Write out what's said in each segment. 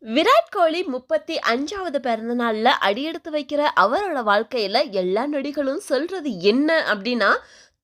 விராட் கோலி 35வது பிறந்த நாள்ல அடியெடுத்து வைக்கிற அவரோட வாழ்க்கையில எல்லா நொடிகளும் சொல்றது என்ன அப்படின்னா,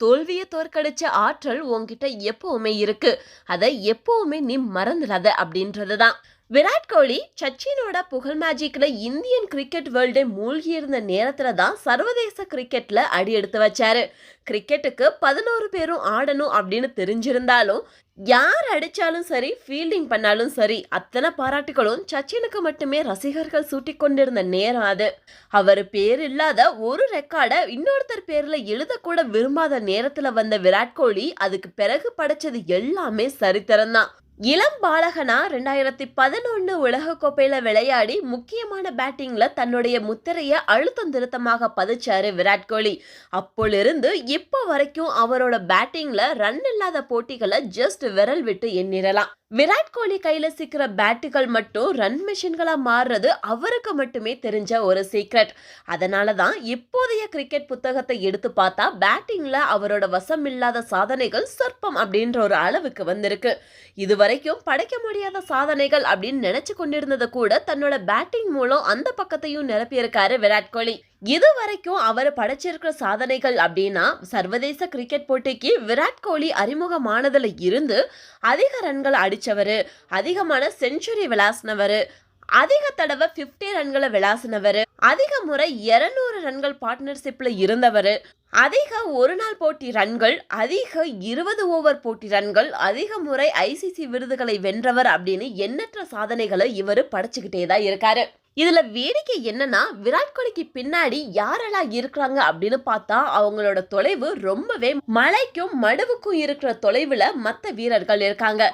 தோல்வியை தோற்கடிச்ச ஆற்றல் உன்கிட்ட எப்பவுமே இருக்கு. அதை எப்பவுமே நீ மறந்துடாத அப்படின்றதுதான். விராட் கோலி சச்சினோட புகழ் மேஜிக்ல இந்தியன் கிரிக்கெட் வேர்ல்டே மூழ்கி இருந்த நேரத்துல தான் சர்வதேச கிரிக்கெட்ல அடி எடுத்து வச்சாரு. கிரிக்கெட்டுக்கு 11 பேரும் ஆடணும் அப்படின்னு தெரிஞ்சிருந்தாலும், யார் அடிச்சாலும் சரி, ஃபீல்டிங் பண்ணாலும் சரி, அத்தனை பாராட்டுகளும் சச்சினுக்கு மட்டுமே ரசிகர்கள் சூட்டிக் கொண்டிருந்த நேரம் அது. அவர் பேர் இல்லாத ஒரு ரெக்கார்டை இன்னொருத்தர் பேர்ல எழுதக்கூட விரும்பாத நேரத்துல வந்த விராட் கோலி அதுக்கு பிறகு படைச்சது எல்லாமே சரித்திரம் தான். இளம் பாலகனா 2011 உலகக்கோப்பையில விளையாடி முக்கியமான பேட்டிங்ல தன்னுடைய முத்திரைய அழுத்தம் திருத்தமாக பதிச்சாரு விராட் கோலி. அப்போலிருந்து இப்போ வரைக்கும் அவரோட பேட்டிங்ல ரன் இல்லாத போட்டிகளை ஜஸ்ட் விரல் விட்டு எண்ணிரலாம். விராட் கோலி கையில சிக்கிற பேட்டுகள் மட்டும் ரன் மிஷின்களா மாறுறது அவருக்கு மட்டுமே தெரிஞ்ச ஒரு சீக்ரெட். அதனாலதான் இப்போதைய கிரிக்கெட் புத்தகத்தை எடுத்து பார்த்தா பேட்டிங்ல அவரோட வசம் இல்லாத சாதனைகள் சொற்பம் அப்படின்ற ஒரு அளவுக்கு வந்திருக்கு. இதுவரைக்கும் படைக்க முடியாத சாதனைகள் அப்படின்னு நினைச்சு கொண்டிருந்தது கூட தன்னோட பேட்டிங் மூலம் அந்த பக்கத்தையும் நிரப்பியிருக்காரு விராட் கோலி. இது வரைக்கும் அவர் படைச்சிருக்கிற சாதனைகள் அப்படின்னா, சர்வதேச கிரிக்கெட் போட்டிக்கு விராட் கோலி அறிமுகமானதுல இருந்து அதிக ரன்கள் அடிச்சவரு, அதிகமான செஞ்சுரி விளாசினவரு, அதிக தடவை 50 ரன்களை விளாசினவரு, அதிக முறை 200 ரன்கள் பார்ட்னர்ஷிப்ல இருந்தவரு, அதிக ஒரு நாள் போட்டி ரன்கள், அதிக 20 ஓவர் போட்டி ரன்கள், அதிக முறை ஐசிசி விருதுகளை வென்றவர் அப்படின்னு எண்ணற்ற சாதனைகளை இவர் படைச்சுக்கிட்டே தான் இருக்காரு. இதுல வேடிக்கை என்னன்னா, விராட் கோலிக்கு பின்னாடி யாரெல்லாம் இருக்கிறாங்க அப்படின்னு பார்த்தா அவங்களோட தொலைவு ரொம்பவே மலைக்கும் மடுவுக்கும் இருக்கிற தொலைவுல மற்ற வீரர்கள் இருக்காங்க.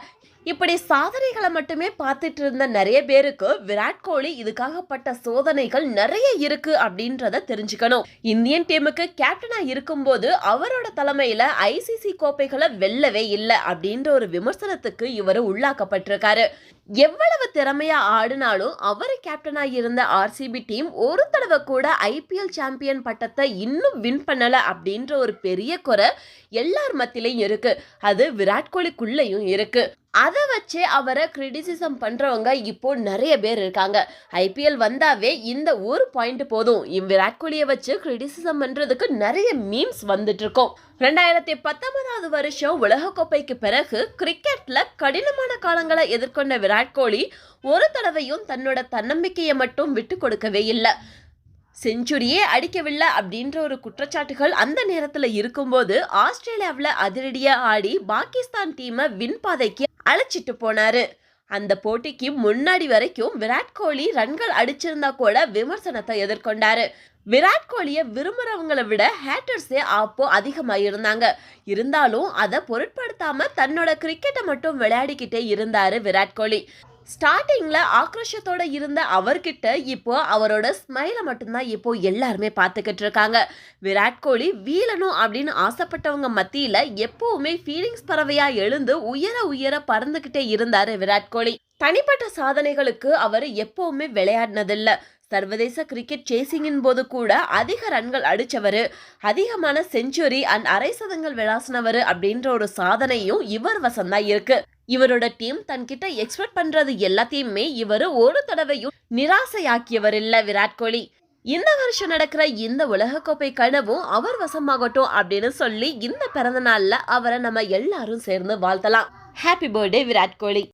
இப்படி சாதனைகளை மட்டுமே பார்த்துட்டு இருந்த நிறைய பேருக்கு விராட் கோலி இதுக்காகப்பட்ட சோதனைகள் நிறைய இருக்கு அப்படின்றத தெரிஞ்சுக்கணும். இந்தியன் டீமுக்கு கேப்டனா இருக்கும்போது அவரோட தலைமையில ஐசிசி கோப்பைகளை வெல்லவே இல்லை அப்படின்ற ஒரு விமர்சனத்துக்கு இவர் உள்ளாக்கப்பட்டிருக்காரு. எவ்வளவு திறமையா ஆடினாலும் அவர் கேப்டனா இருந்த ஆர்சிபி டீம் ஒரு தடவை கூட ஐபிஎல் சாம்பியன் பட்டத்தை இன்னும் வின் பண்ணல அப்படின்ற ஒரு பெரிய குறை எல்லார் மத்தியிலையும் இருக்கு. அது விராட் கோலிக்குள்ளேயும் இருக்கு. அதை வச்சு அவரை கிரிட்டிசிசம் பண்றவங்க இப்போ நிறைய பேர் இருக்காங்க. ஐபிஎல் வந்தாவே இந்த ஒரு பாயிண்ட் போதும், விராட் கோலியை வச்சு கிரிட்டிசிசம் பண்றதுக்கு நிறைய மீம்ஸ் வந்துட்டு இருக்கோம். 2019 வருஷம் உலகக்கோப்பைக்கு பிறகு கிரிக்கெட்ல கடினமான காலங்களை எதிர்கொண்ட விராட் கோலி ஒரு தடவையும் தன்னோட தன்னம்பிக்கையை மட்டும் விட்டு கொடுக்கவே இல்லை. செஞ்சுரியே அடிக்கவில்லை அப்படின்ற ஒரு குற்றச்சாட்டுகள் அந்த நேரத்துல இருக்கும்போது ஆஸ்திரேலியாவில் அதிரடியா ஆடி பாகிஸ்தான் டீமை வின் பாதைக்கு அழைச்சிட்டு போனாரு. அந்த போட்டிக்கு முன்னாடி வரைக்கும் விராட் கோலி ரன்கள் அடிச்சிருந்தா கூட விமர்சனத்தை எதிர்கொண்டாரு. விராட் கோலியை விரும்புறவங்களை விட ஹேட்டர்ஸே அப்போ அதிகமாக இருந்தாங்க. இருந்தாலும் அதை பொருட்படுத்தாம தன்னோட கிரிக்கெட்டை மட்டும் விளையாடிக்கிட்டே இருந்தாரு விராட் கோலி. ஸ்டார்டிங்ல ஆக்ரோஷத்தோட இருந்த அவர்கிட்ட இப்போ அவரோட ஸ்மைலை மட்டும்தான் இப்போ எல்லாருமே பார்த்துக்கிட்டு இருக்காங்க. விராட் கோலி வீழணும் அப்படின்னு ஆசைப்பட்டவங்க மத்தியில எப்பவுமே ஃபீலிங்ஸ் பறவையா எழுந்து உயர உயர பறந்துகிட்டே இருந்தாரு விராட் கோலி. தனிப்பட்ட சாதனைகளுக்கு அவர் எப்பவுமே விளையாடினதில்லை. சர்வதேச கிரிக்கெட் சேசிங்கின் போது கூட அதிக ரன்கள் அடிச்சவரு, அதிகமான செஞ்சுரி அண்ட் அரை சதங்கள் விளாசினவரு அப்படின்ற ஒரு சாதனையும் இவர் வசம்தான் இருக்கு. இவரோட டீம் தன்கிட்ட எக்ஸ்பெக்ட் பண்றது எல்லாத்தையுமே இவர் ஒரு தடவையும் நிராசையாக்கியவர் இல்ல விராட் கோலி. இந்த வருஷம் நடக்கிற இந்த உலகக்கோப்பை கனவும் அவர் வசமாகட்டும் அப்படின்னு சொல்லி இந்த பிறந்த நாள்ல அவரை நம்ம எல்லாரும் சேர்ந்து வாழ்த்தலாம். Happy birthday Virat Kohli.